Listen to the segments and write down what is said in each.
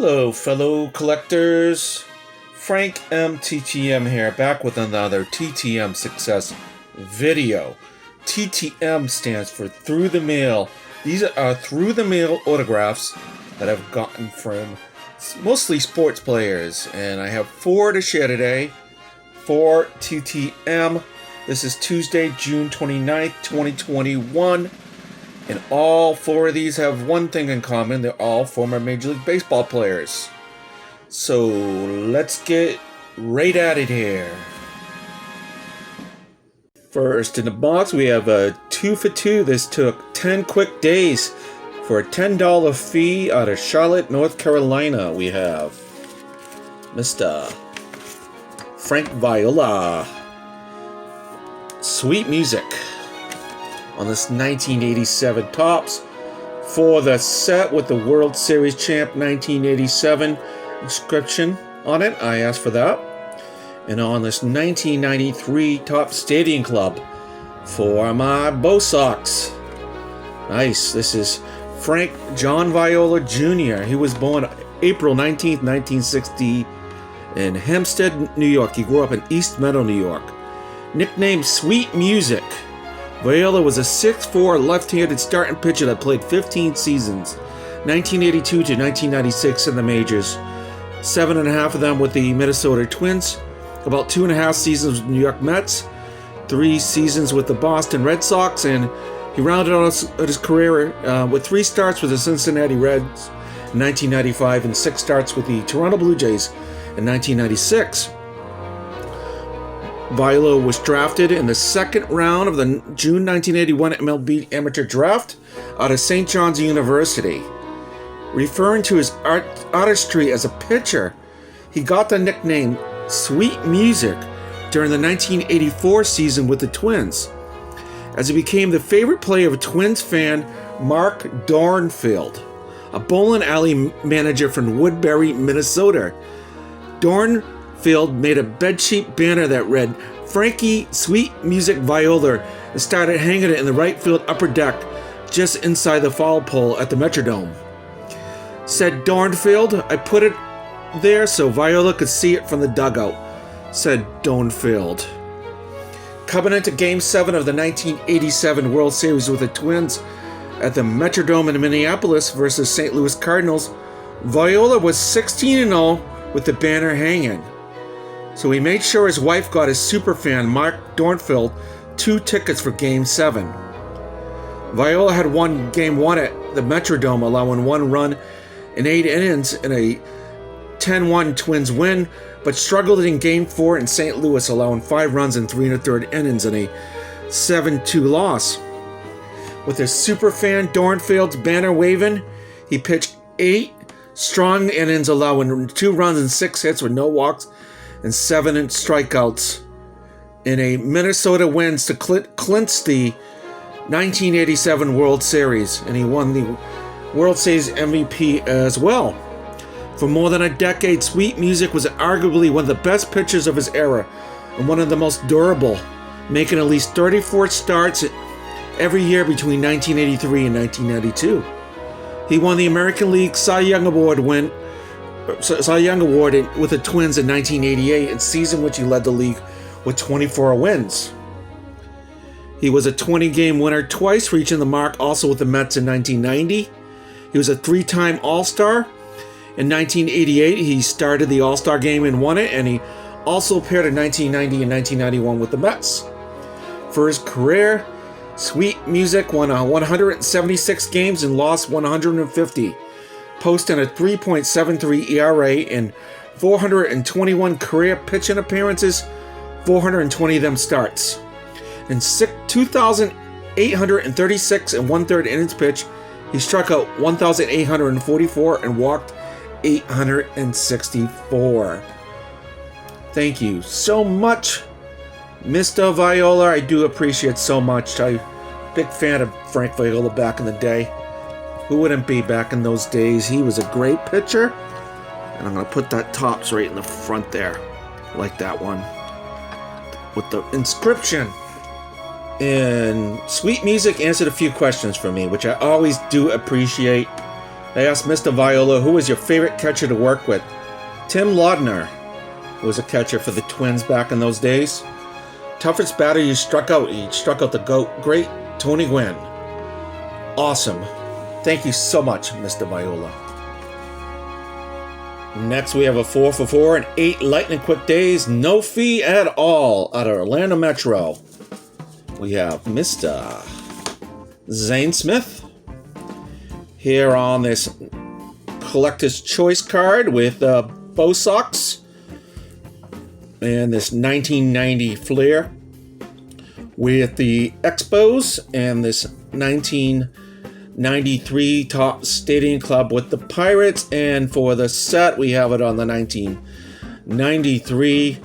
Hello, fellow collectors. Frank M. TTM here, back with another TTM Success video. TTM stands for Through the Mail. These are Through the Mail autographs that I've gotten from mostly sports players, and I have 4 to share today. 4 TTM. This is Tuesday, June 29th, 2021. And all 4 of these have one thing in common. They're all former Major League Baseball players. So let's get right at it here. First in the box, we have a 2 for 2. This took 10 quick days for a $10 fee out of Charlotte, North Carolina. We have Mr. Frank Viola. Sweet music on this 1987 Topps for the set with the World Series champ 1987 inscription on it. I asked for that. And on this 1993 Topps Stadium Club for my Bo Sox. Nice. This is Frank John Viola Jr. He was born April 19th, 1960 in Hempstead, New York. He grew up in East Meadow, New York. Nicknamed Sweet Music, Viola was a 6'4" left-handed starting pitcher that played 15 seasons, 1982 to 1996 in the majors, 7.5 of them with the Minnesota Twins, about 2.5 seasons with the New York Mets, 3 seasons with the Boston Red Sox, and he rounded out his career with 3 starts with the Cincinnati Reds in 1995 and 6 starts with the Toronto Blue Jays in 1996. Viola was drafted in the second round of the June 1981 MLB amateur draft out of St. John's University. Referring to his artistry as a pitcher, he got the nickname Sweet Music during the 1984 season with the Twins, as he became the favorite player of Twins fan Mark Dornfield, a bowling alley manager from Woodbury, Minnesota. Dornfield made a bedsheet banner that read, "Frankie Sweet Music Viola," and started hanging it in the right field upper deck just inside the foul pole at the Metrodome. Said Dornfield, "I put it there so Viola could see it from the dugout," said Dornfield. Coming into Game 7 of the 1987 World Series with the Twins at the Metrodome in Minneapolis versus St. Louis Cardinals, Viola was 16-0 with the banner hanging. So he made sure his wife got his superfan Mark Dornfield 2 tickets for Game 7. Viola had won Game 1 at the Metrodome, allowing 1 run in 8 innings in a 10-1 Twins win, but struggled in Game 4 in St. Louis, allowing 5 runs in 3 1/3 innings in a 7-2 loss. With his superfan Dornfield's banner waving, he pitched 8 strong innings, allowing 2 runs and 6 hits with no walks and 7 strikeouts in a Minnesota wins to clinch the 1987 World Series, and he won the World Series MVP as well. For more than a decade, Sweet Music was arguably one of the best pitchers of his era and one of the most durable, making at least 34 starts every year between 1983 and 1992. He won the American League Cy Young Award with the Twins in 1988, a season which he led the league with 24 wins. He was a 20-game winner twice, reaching the mark also with the Mets in 1990. He was a 3-time All-Star. In 1988, he started the All-Star game and won it, and he also appeared in 1990 and 1991 with the Mets. For his career, Sweet Music won 176 games and lost 150. Posting a 3.73 ERA in 421 career pitching appearances, 420 of them starts. In 2,836 and 1/3 innings pitched, he struck out 1,844 and walked 864. Thank you so much, Mr. Viola. I do appreciate so much. I'm a big fan of Frank Viola back in the day. Who wouldn't be back in those days? He was a great pitcher. And I'm going to put that Topps right in the front there. Like that one. With the inscription. And Sweet Music answered a few questions for me, which I always do appreciate. They asked Mr. Viola, who was your favorite catcher to work with? Tim Laudner was a catcher for the Twins back in those days. Toughest batter you struck out? He struck out the GOAT, great Tony Gwynn. Awesome. Thank you so much, Mr. Viola. Next, we have a 4 for 4 and 8 lightning quick days, no fee at all, out of Orlando Metro. We have Mr. Zane Smith here on this collector's choice card with Bo Sox and this 1990 Flair with the Expos and this 1993 Topps Stadium Club with the Pirates, and for the set we have it on the 1993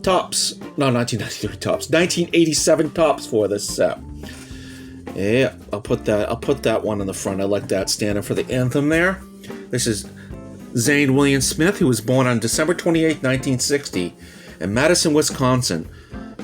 Topps, no, 1993 Topps, 1987 Topps for this set. Yeah, I'll put that one in the front. I like that standing for the anthem there. This is Zane William Smith, who was born on December 28, 1960 in Madison, Wisconsin.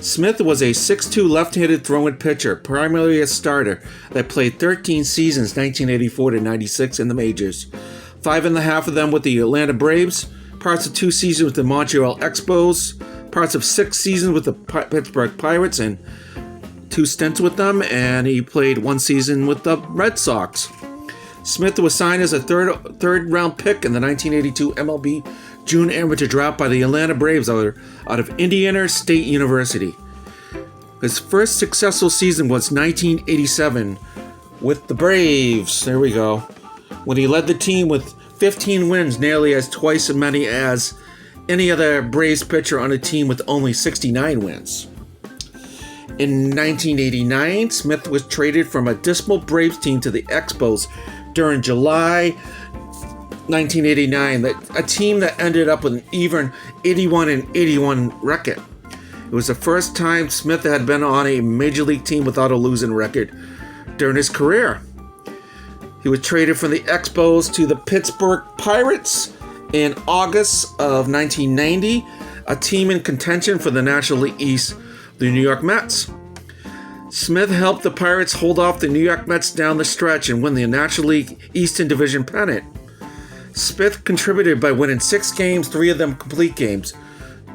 Smith was a 6'2 left-handed throwing pitcher, primarily a starter, that played 13 seasons, 1984 to 96 in the majors. 5.5 of them with the Atlanta Braves, parts of 2 seasons with the Montreal Expos, parts of 6 seasons with the Pittsburgh Pirates, and 2 stints with them, and he played 1 season with the Red Sox. Smith was signed as a third round pick in the 1982 MLB June amateur draft by the Atlanta Braves out of Indiana State University. His first successful season was 1987 with the Braves. There we go. When he led the team with 15 wins, nearly as twice as many as any other Braves pitcher on a team with only 69 wins. In 1989, Smith was traded from a dismal Braves team to the Expos during July 1989, a team that ended up with an even 81-81 record. It was the first time Smith had been on a major league team without a losing record during his career. He was traded from the Expos to the Pittsburgh Pirates in August of 1990, a team in contention for the National League East, the New York Mets. Smith helped the Pirates hold off the New York Mets down the stretch and win the National League Eastern Division pennant. Smith contributed by winning 6 games, 3 of them complete games,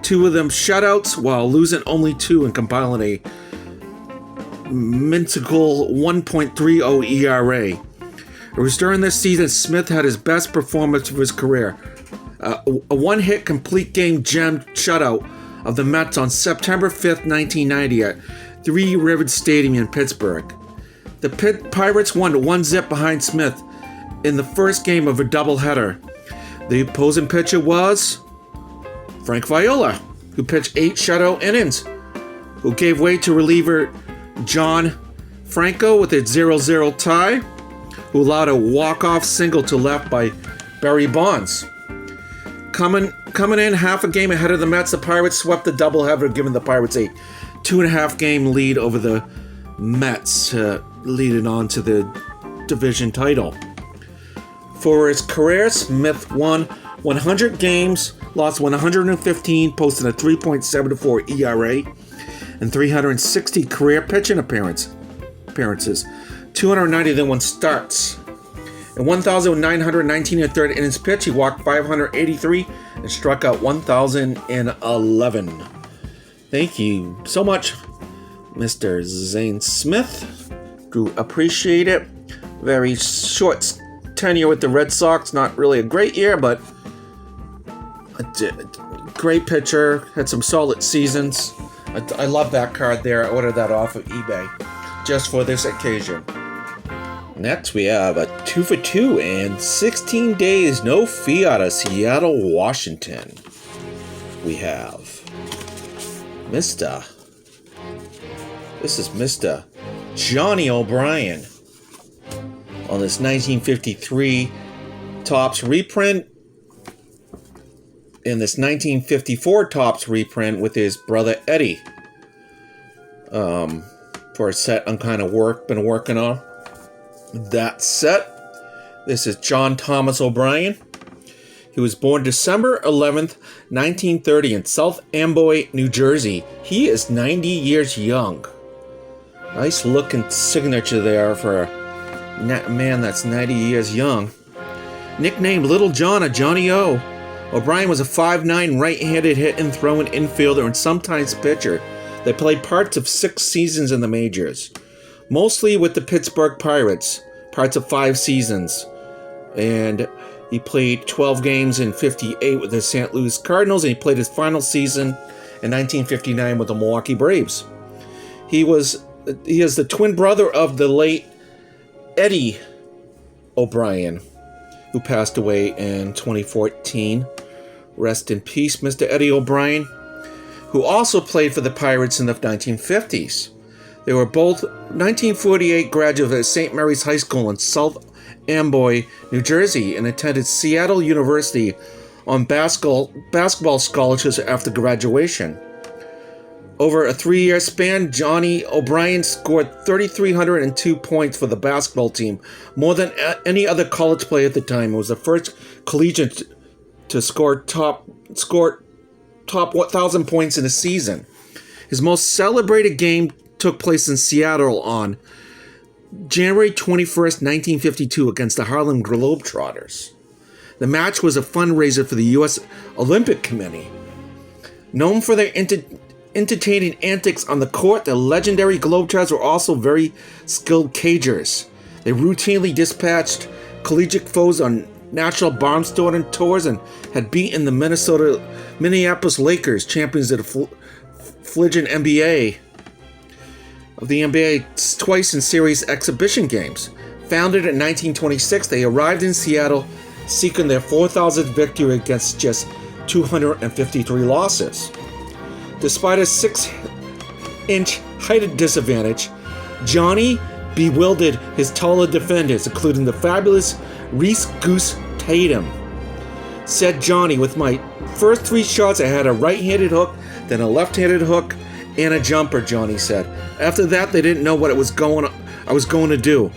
2 of them shutouts, while losing only 2 and compiling a minuscule 1.30 ERA. It was during this season Smith had his best performance of his career. A 1-hit complete game gem shutout of the Mets on September 5th, 1990 at Three Rivers Stadium in Pittsburgh. The Pirates won 1-0 behind Smith in the first game of a doubleheader. The opposing pitcher was Frank Viola, who pitched 8 shutout innings, who gave way to reliever John Franco with a 0-0 tie, who allowed a walk-off single to left by Barry Bonds. Coming in half a game ahead of the Mets, the Pirates swept the doubleheader, giving the Pirates a 2.5 game lead over the Mets, leading on to the division title. For his career, Smith won 100 games, lost 115, posted a 3.74 ERA, and 360 career pitching appearances, 291 starts. In 1,919 and third innings pitched, he walked 583 and struck out 1,011. Thank you so much, Mr. Zane Smith. Do appreciate it. Very short tenure with the Red Sox. Not really a great year, but a great pitcher. Had some solid seasons. I love that card there. I ordered that off of eBay just for this occasion. Next, we have a 2 for 2 and 16 days no fee out of Seattle, Washington. We have Mr. Johnny O'Brien on this 1953 Topps reprint, and this 1954 Topps reprint with his brother Eddie, for a set I'm kind of been working on. That set. This is John Thomas O'Brien. He was born December 11th, 1930 in South Amboy, New Jersey. He is 90 years young. Nice looking signature there for a man that's 90 years young. Nicknamed Little John or Johnny O, O'Brien was a 5'9" right-handed hit and throwing infielder and sometimes pitcher that played parts of 6 seasons in the majors, mostly with the Pittsburgh Pirates, parts of 5 seasons. And he played 12 games in 58 with the St. Louis Cardinals, and he played his final season in 1959 with the Milwaukee Braves. He is the twin brother of the late Eddie O'Brien, who passed away in 2014. Rest in peace, Mr. Eddie O'Brien, who also played for the Pirates in the 1950s. They were both 1948 graduates of St. Mary's High School in South Amboy, New Jersey, and attended Seattle University on basketball scholarships after graduation. Over a 3-year span, Johnny O'Brien scored 3,302 points for the basketball team, more than any other college player at the time. He was the first collegiate to score top 1,000 points in a season. His most celebrated game took place in Seattle on January 21st, 1952, against the Harlem Globetrotters. The match was a fundraiser for the U.S. Olympic Committee. Known for their entertaining antics on the court, the legendary Globetrotters were also very skilled cagers. They routinely dispatched collegiate foes on national barnstorming tours and had beaten the Minneapolis Lakers, champions of the fledgling NBA, twice in series exhibition games. Founded in 1926, they arrived in Seattle seeking their 4,000th victory against just 253 losses. Despite a 6-inch height disadvantage, Johnny bewildered his taller defenders, including the fabulous Reese Goose Tatum. Said Johnny, with my first 3 shots, I had a right-handed hook, then a left-handed hook, and a jumper, Johnny said. After that, they didn't know what I was going to do.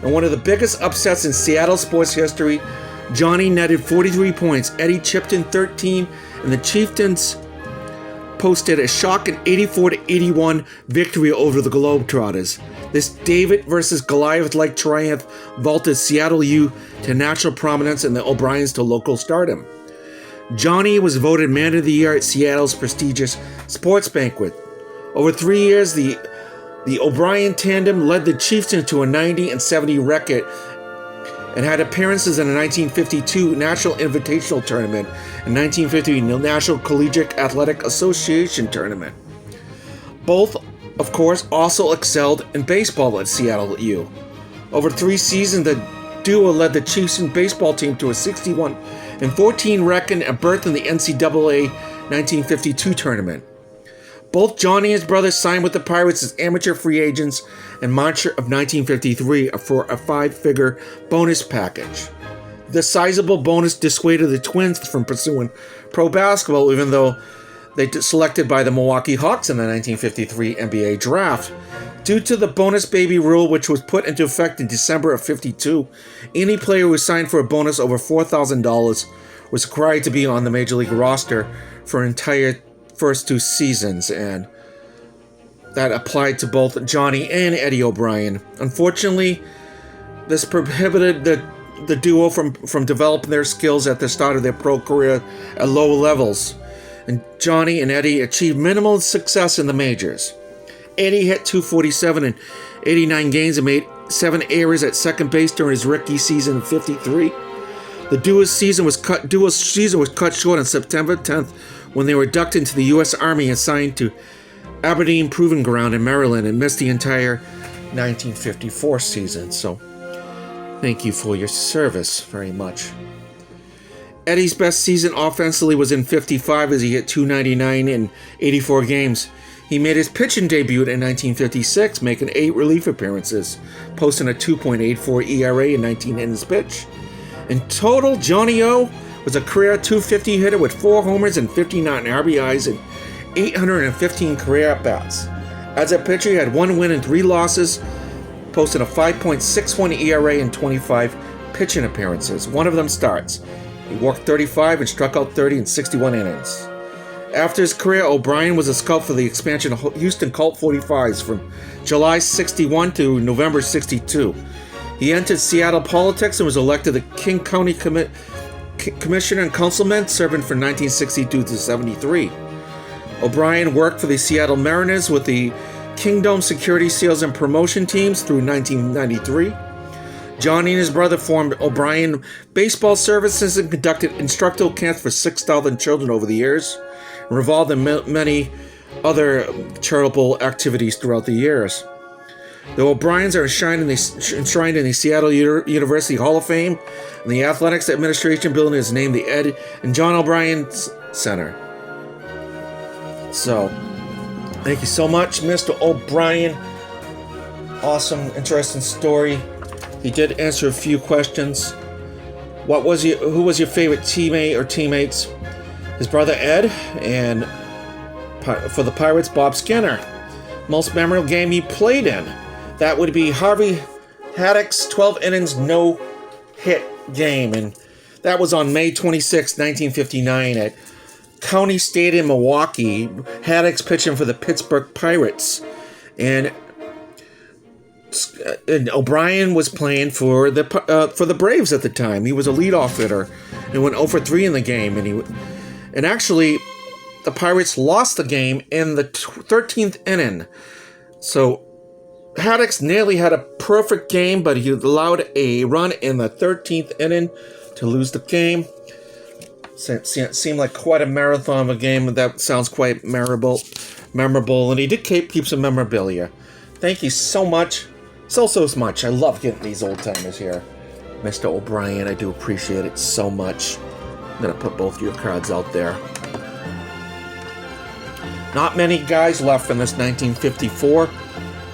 And one of the biggest upsets in Seattle sports history, Johnny netted 43 points, Eddie chipped in 13, and the Chieftains posted a shocking 84-81 victory over the Globetrotters. This David versus Goliath-like triumph vaulted Seattle U to national prominence and the O'Briens to local stardom. Johnny was voted Man of the Year at Seattle's prestigious sports banquet. Over 3 years, the O'Brien tandem led the Chieftains to a 90-70 record and had appearances in the 1952 National Invitational Tournament and 1950 National Collegiate Athletic Association Tournament. Both, of course, also excelled in baseball at Seattle U. Over 3 seasons, the duo led the Chieftains baseball team to a 61-14 record and berth in the NCAA 1952 tournament. Both Johnny and his brother signed with the Pirates as amateur free agents in March of 1953 for a 5-figure bonus package. The sizable bonus dissuaded the Twins from pursuing pro basketball, even though they were selected by the Milwaukee Hawks in the 1953 NBA draft. Due to the bonus baby rule, which was put into effect in December of 52, any player who signed for a bonus over $4,000 was required to be on the Major League roster for an entire first 2 seasons, and that applied to both Johnny and Eddie O'Brien. Unfortunately, this prohibited the duo from developing their skills at the start of their pro career at low levels, and Johnny and Eddie achieved minimal success in the majors. Eddie hit .247 in 89 games and made 7 errors at second base during his rookie season in 53. The duo's season was cut short on September 10th when they were inducted into the U.S. Army and assigned to Aberdeen Proving Ground in Maryland and missed the entire 1954 season. So, thank you for your service very much. Eddie's best season offensively was in 55 as he hit .299 in 84 games. He made his pitching debut in 1956, making 8 relief appearances, posting a 2.84 ERA in 19 innings pitched. In total, Johnny O was a career .250 hitter with 4 homers and 59 RBIs and 815 career at-bats. As a pitcher, he had 1 win and 3 losses, posting a 5.61 ERA in 25 pitching appearances, one of them starts. He walked 35 and struck out 30 in 61 innings. After his career, O'Brien was a scout for the expansion of Houston Colt 45s from July 61 to November 62. He entered Seattle politics and was elected the King County Commissioner and Councilman, serving from 1962 to 73. O'Brien worked for the Seattle Mariners with the Kingdom Security Sales and Promotion teams through 1993. Johnny and his brother formed O'Brien Baseball Services and conducted instructional camps for 6,000 children over the years, and involved in many other charitable activities throughout the years. The O'Briens are enshrined in the Seattle University Hall of Fame, and the Athletics Administration building is named the Ed and John O'Brien Center. So, thank you so much, Mr. O'Brien. Awesome, interesting story. He did answer a few questions. Who was your favorite teammate or teammates? His brother Ed, and for the Pirates, Bob Skinner. Most memorable game he played in? That would be Harvey Haddock's 12 innings no-hit game, and that was on May 26, 1959 at County Stadium, Milwaukee. Haddock's pitching for the Pittsburgh Pirates, and O'Brien was playing for the Braves at the time. He was a leadoff hitter and went 0 for 3 in the game, and actually the Pirates lost the game in the 13th inning. So Haddock nearly had a perfect game, but he allowed a run in the 13th inning to lose the game. Seemed like quite a marathon of a game. That sounds quite memorable, and he did keep some memorabilia. Thank you so much. So much. I love getting these old timers here. Mr. O'Brien, I do appreciate it so much. I'm going to put both your cards out there. Not many guys left in this 1954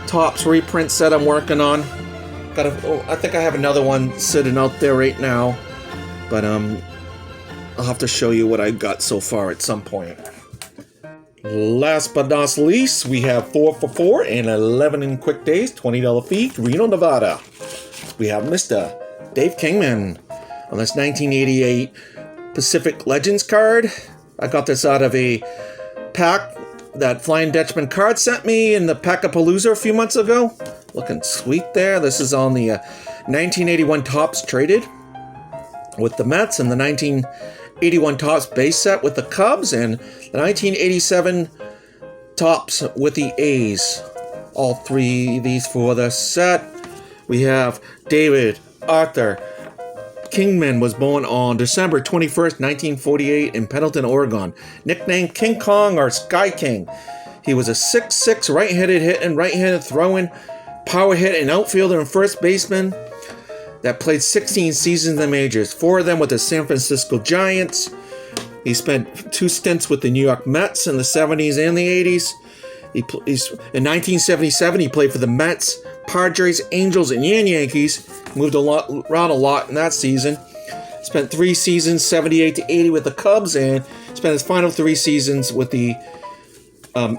Topps reprint set I'm working on. I think I have another one sitting out there right now. But I'll have to show you what I got so far at some point. Last but not least, we have 4 for 4 and 11 in quick days, $20 fee, Reno, Nevada. We have Mr. Dave Kingman on this 1988 Pacific Legends card. I got this out of a pack that Flying Dutchman card sent me in the Packapalooza a few months ago. Looking sweet there. This is on the 1981 Topps traded with the Mets, and the 1981 Topps base set with the Cubs, and the 1987 Topps with the A's. All three of these for the set. We have David Arthur Kingman was born on December 21st, 1948 in Pendleton, Oregon. Nicknamed King Kong or Sky King. He was a 6'6" right-handed hitting, right-handed throwing, power hitting outfielder and first baseman that played 16 seasons in the majors, 4 of them with the San Francisco Giants. He spent 2 stints with the New York Mets in the 70s and the 80s. In 1977, he played for the Mets, Padres, Angels, and Yankees. Moved around a lot in that season. Spent 3 seasons, 78 to 80 with the Cubs, and spent his final 3 seasons with the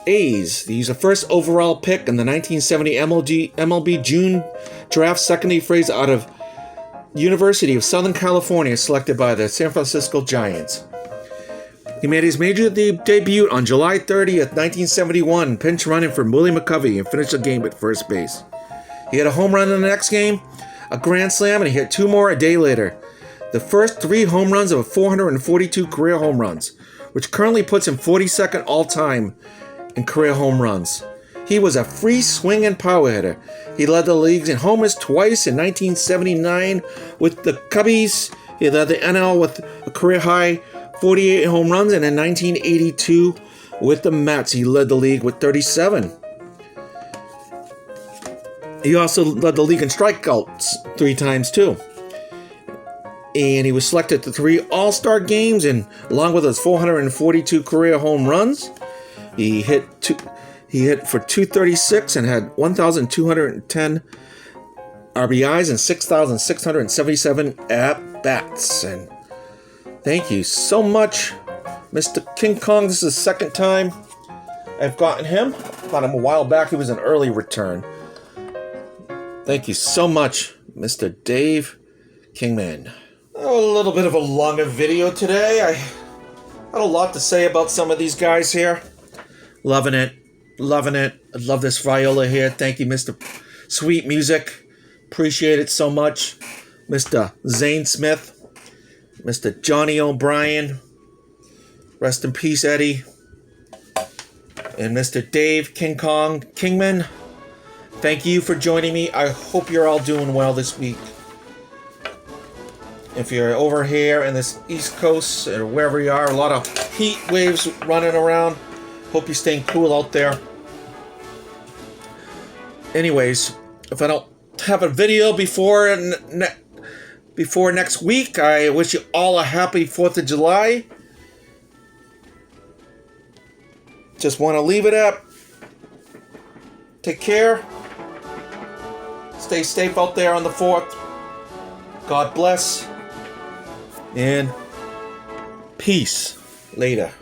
A's. He's the first overall pick in the 1970 MLB June draft, secondary phrase out of University of Southern California, selected by the San Francisco Giants. He made his major debut on July 30th, 1971, pinch running for Willie McCovey, and finished the game at first base. He had a home run in the next game, a grand slam, and he hit 2 more a day later. The first 3 home runs of 442 career home runs, which currently puts him 42nd all-time in career home runs. He was a free swinging power hitter. He led the leagues in homers twice in 1979 with the Cubbies. He led the NL with a career high 48 home runs, and in 1982 with the Mets, he led the league with 37. He also led the league in strikeouts 3 times too. And he was selected to 3 All-Star games, and along with his 442 career home runs, he hit for 236 and had 1,210 RBIs and 6,677 at-bats. And thank you so much, Mr. King Kong. This is the second time I've gotten him. Got him a while back. He was an early return. Thank you so much, Mr. Dave Kingman. A little bit of a longer video today. I had a lot to say about some of these guys here. Loving it. I love this viola here. Thank you, Mr. Sweet Music. Appreciate it so much. Mr. Zane Smith, Mr. Johnny O'Brien, rest in peace, Eddie, and Mr. Dave King Kong Kingman. Thank you for joining me. I hope you're all doing well this week. If you're over here in this East Coast or wherever you are, a lot of heat waves running around. Hope you're staying cool out there. Anyways, if I don't have a video before next week, I wish you all a happy 4th of July. Just want to leave it at, take care. Stay safe out there on the 4th. God bless. And peace. Later.